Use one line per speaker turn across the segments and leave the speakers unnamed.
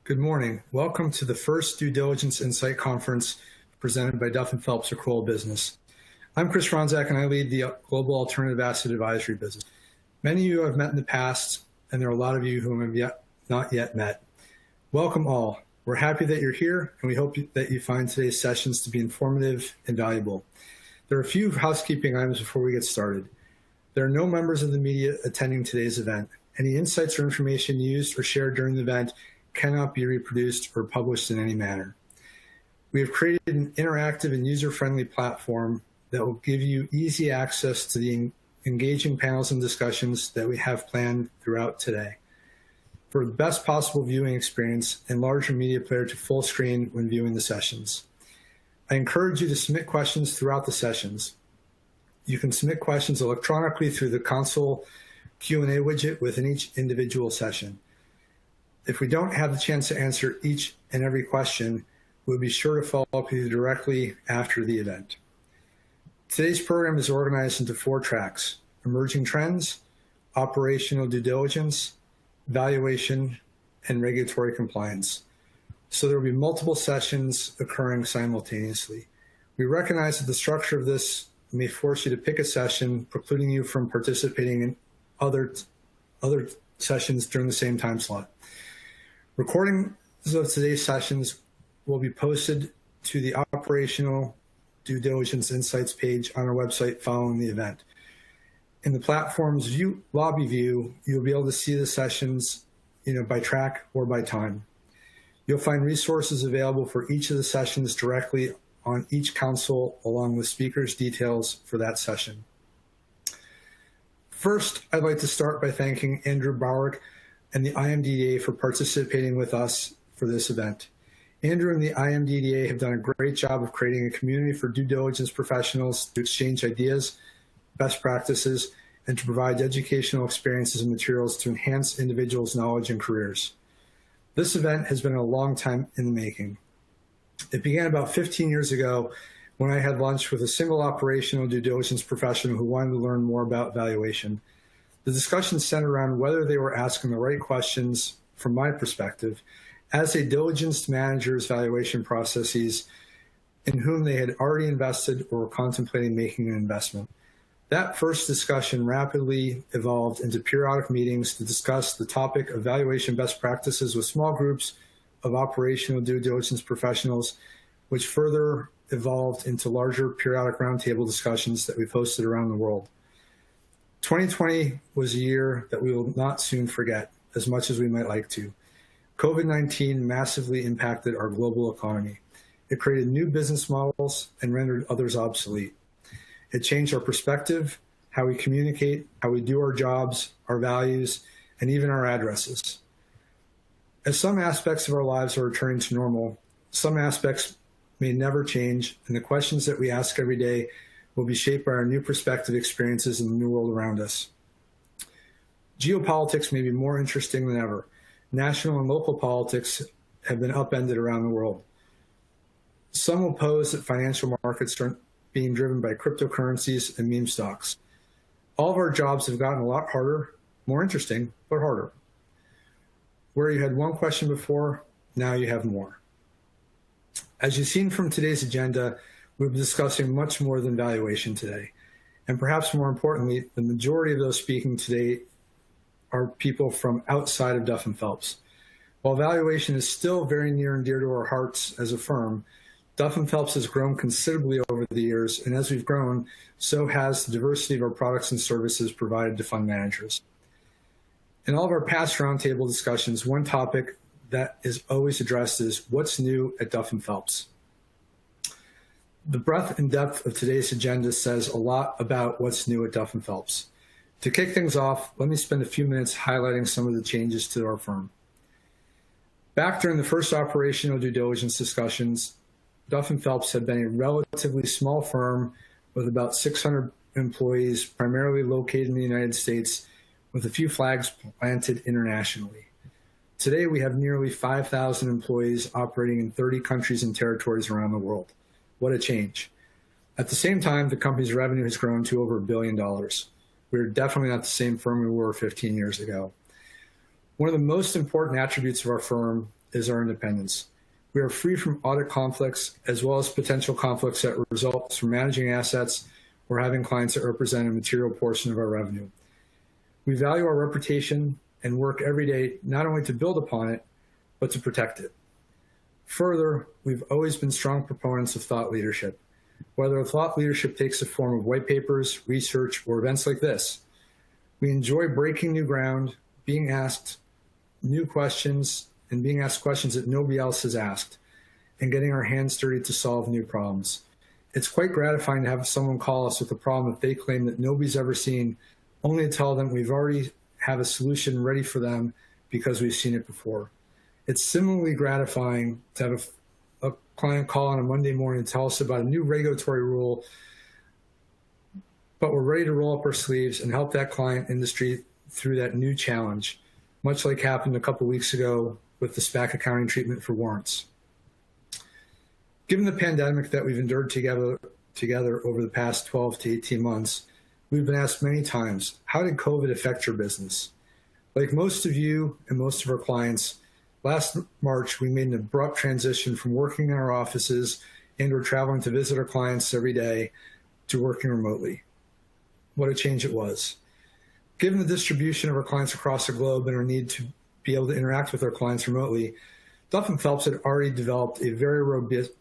Good morning. Welcome to the first Due Diligence Insight Conference presented by Duff & Phelps Accrual Business. I'm Chris Ronzak, and I lead the Global Alternative Asset Advisory business. Many of you have met in the past, and there are a lot of you whom have not yet met. Welcome all. We're happy that you're here, and we hope that you find today's sessions to be informative and valuable. There are a few housekeeping items before we get started. There are no members of the media attending today's event. Any insights or information used or shared during the event cannot be reproduced or published in any manner. We have created an interactive and user-friendly platform that will give you easy access to the engaging panels and discussions that we have planned throughout today. For the best possible viewing experience, enlarge your media player to full screen when viewing the sessions. I encourage you to submit questions throughout the sessions. You can submit questions electronically through the console Q&A widget within each individual session. If we don't have the chance to answer each and every question, we'll be sure to follow up with you directly after the event. Today's program is organized into 4 tracks: emerging trends, operational due diligence, valuation, and regulatory compliance. So there will be multiple sessions occurring simultaneously. We recognize that the structure of this may force you to pick a session, precluding you from participating in other sessions during the same time slot. Recordings of today's sessions will be posted to the Operational Due Diligence Insights page on our website following the event. In the platform's lobby view, you'll be able to see the sessions by track or by time. You'll find resources available for each of the sessions directly on each console, along with speakers' details for that session. First, I'd like to start by thanking Andrew Bauer and the IMDDA for participating with us for this event. Andrew and the IMDDA have done a great job of creating a community for due diligence professionals to exchange ideas, best practices, and to provide educational experiences and materials to enhance individuals' knowledge and careers. This event has been a long time in the making. It began about 15 years ago when I had lunch with a single operational due diligence professional who wanted to learn more about valuation. The discussion centered around whether they were asking the right questions from my perspective as they diligenced managers' valuation processes in whom they had already invested or were contemplating making an investment. That first discussion rapidly evolved into periodic meetings to discuss the topic of valuation best practices with small groups of operational due diligence professionals, which further evolved into larger periodic roundtable discussions that we've hosted around the world. 2020 was a year that we will not soon forget, as much as we might like to. COVID-19 massively impacted our global economy. It created new business models and rendered others obsolete. It changed our perspective, how we communicate, how we do our jobs, our values, and even our addresses. As some aspects of our lives are returning to normal, some aspects may never change, and the questions that we ask every day will be shaped by our new perspective experiences in the new world around us. Geopolitics may be more interesting than ever. National and local politics have been upended around the world. Some will pose that financial markets are being driven by cryptocurrencies and meme stocks. All of our jobs have gotten a lot harder, more interesting, but harder. Where you had one question before, now you have more. As you've seen from today's agenda, we'll be discussing much more than valuation today. And perhaps more importantly, the majority of those speaking today are people from outside of Duff & Phelps. While valuation is still very near and dear to our hearts as a firm, Duff & Phelps has grown considerably over the years, and as we've grown, so has the diversity of our products and services provided to fund managers. In all of our past roundtable discussions, one topic that is always addressed is what's new at Duff & Phelps. The breadth and depth of today's agenda says a lot about what's new at Duff & Phelps. To kick things off, let me spend a few minutes highlighting some of the changes to our firm. Back during the first operational due diligence discussions, Duff & Phelps had been a relatively small firm with about 600 employees, primarily located in the United States, with a few flags planted internationally. Today, we have nearly 5,000 employees operating in 30 countries and territories around the world. What a change. At the same time, the company's revenue has grown to over $1 billion. We're definitely not the same firm we were 15 years ago. One of the most important attributes of our firm is our independence. We are free from audit conflicts as well as potential conflicts that result from managing assets or having clients that represent a material portion of our revenue. We value our reputation and work every day not only to build upon it, but to protect it. Further, we've always been strong proponents of thought leadership. Whether thought leadership takes the form of white papers, research, or events like this, we enjoy breaking new ground, being asked new questions, and being asked questions that nobody else has asked, and getting our hands dirty to solve new problems. It's quite gratifying to have someone call us with a problem that they claim that nobody's ever seen, only to tell them we've already have a solution ready for them because we've seen it before. It's similarly gratifying to have a client call on a Monday morning and tell us about a new regulatory rule, but we're ready to roll up our sleeves and help that client industry through that new challenge, much like happened a couple weeks ago with the SPAC accounting treatment for warrants. Given the pandemic that we've endured together over the past 12 to 18 months, we've been asked many times, how did COVID affect your business? Like most of you and most of our clients, last March, we made an abrupt transition from working in our offices and or traveling to visit our clients every day to working remotely. What a change it was. Given the distribution of our clients across the globe and our need to be able to interact with our clients remotely, Duff & Phelps had already developed a very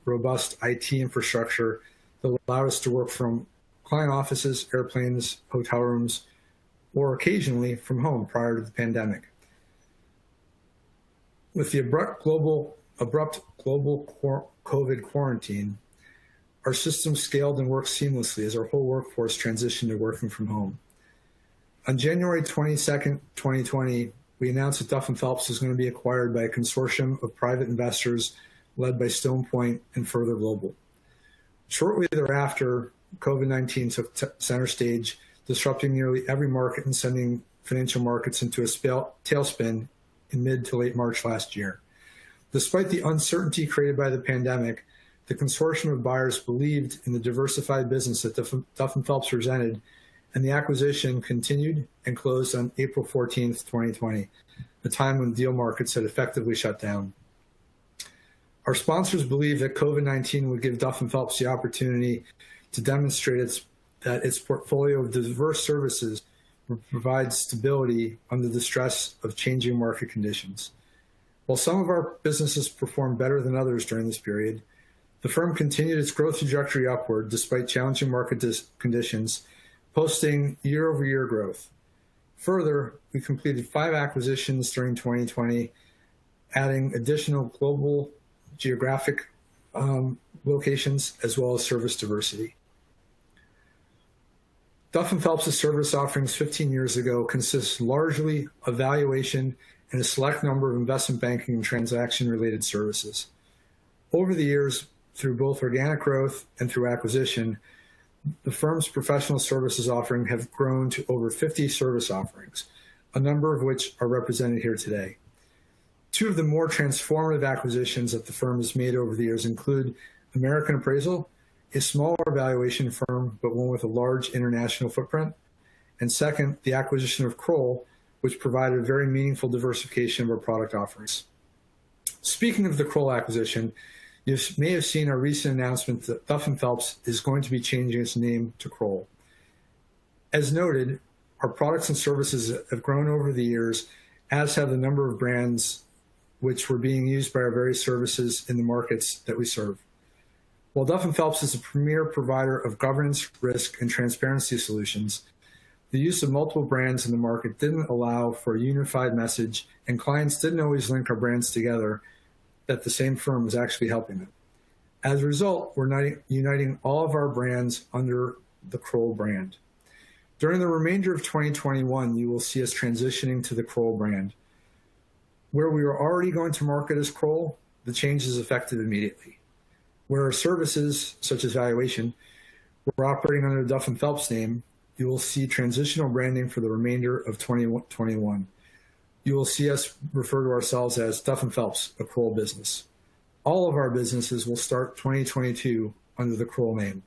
robust IT infrastructure that allowed us to work from client offices, airplanes, hotel rooms, or occasionally from home prior to the pandemic. With the abrupt global COVID quarantine, our system scaled and worked seamlessly as our whole workforce transitioned to working from home. On January 22nd, 2020, we announced that Duff & Phelps was going to be acquired by a consortium of private investors led by Stone Point and Further Global. Shortly thereafter, COVID-19 took center stage, disrupting nearly every market and sending financial markets into a tailspin in mid to late March last year. Despite the uncertainty created by the pandemic, the consortium of buyers believed in the diversified business that Duff & Phelps presented, and the acquisition continued and closed on April 14th, 2020, a time when deal markets had effectively shut down. Our sponsors believe that COVID-19 would give Duff & Phelps the opportunity to demonstrate that its portfolio of diverse services would provide stability under the stress of changing market conditions. While some of our businesses performed better than others during this period, the firm continued its growth trajectory upward despite challenging market conditions, posting year-over-year growth. Further, we completed 5 acquisitions during 2020, adding additional global geographic locations as well as service diversity. Duff & Phelps' service offerings 15 years ago consist largely of valuation and a select number of investment banking and transaction-related services. Over the years, through both organic growth and through acquisition, the firm's professional services offering have grown to over 50 service offerings, a number of which are represented here today. 2 of the more transformative acquisitions that the firm has made over the years include American Appraisal, a smaller valuation firm, but one with a large international footprint, and second, the acquisition of Kroll, which provided a very meaningful diversification of our product offerings. Speaking of the Kroll acquisition, you may have seen our recent announcement that Duff & Phelps is going to be changing its name to Kroll. As noted, our products and services have grown over the years, as have the number of brands which were being used by our various services in the markets that we serve. While Duff & Phelps is a premier provider of governance, risk, and transparency solutions, the use of multiple brands in the market didn't allow for a unified message, and clients didn't always link our brands together that the same firm was actually helping them. As a result, we're uniting all of our brands under the Kroll brand. During the remainder of 2021, you will see us transitioning to the Kroll brand. Where we were already going to market as Kroll, the change is effective immediately. Where our services, such as valuation, were operating under the Duff & Phelps name, you will see transitional branding for the remainder of 2021. You will see us refer to ourselves as Duff & Phelps, a Kroll business. All of our businesses will start 2022 under the Kroll name.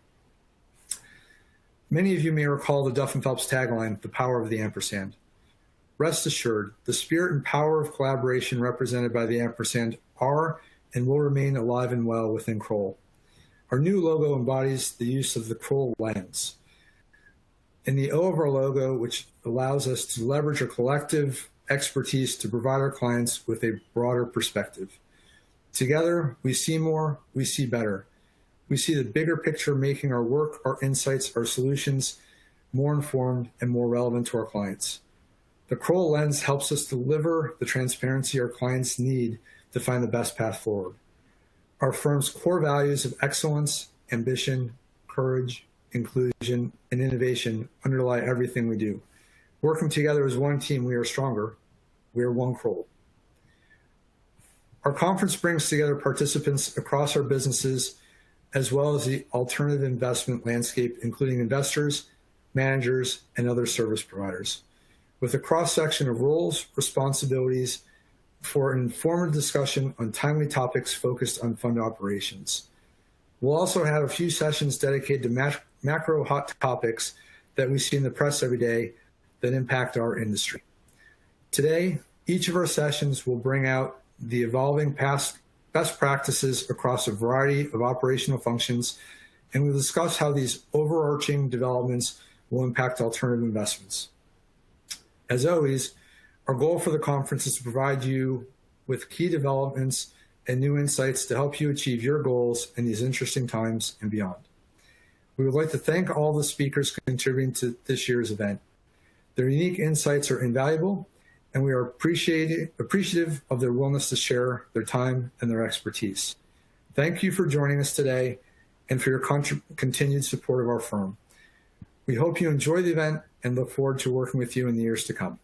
Many of you may recall the Duff & Phelps tagline, "The Power of the Ampersand." rest assured, the spirit and power of collaboration represented by the ampersand are and will remain alive and well within Kroll. Our new logo embodies the use of the Kroll lens. In the O of our logo, which allows us to leverage our collective expertise to provide our clients with a broader perspective. Together, we see more, we see better. We see the bigger picture, making our work, our insights, our solutions more informed and more relevant to our clients. The Kroll lens helps us deliver the transparency our clients need to find the best path forward. Our firm's core values of excellence, ambition, courage, inclusion, and innovation underlie everything we do. Working together as one team, we are stronger. We are one Kroll. Our conference brings together participants across our businesses, as well as the alternative investment landscape, including investors, managers, and other service providers, with a cross-section of roles, responsibilities for an informative discussion on timely topics focused on fund operations. We'll also have a few sessions dedicated to macro hot topics that we see in the press every day that impact our industry. Today, each of our sessions will bring out the evolving best practices across a variety of operational functions, and we'll discuss how these overarching developments will impact alternative investments. As always, our goal for the conference is to provide you with key developments and new insights to help you achieve your goals in these interesting times and beyond. We would like to thank all the speakers contributing to this year's event. Their unique insights are invaluable, and we are appreciative of their willingness to share their time and their expertise. Thank you for joining us today and for your continued support of our firm. We hope you enjoy the event and look forward to working with you in the years to come.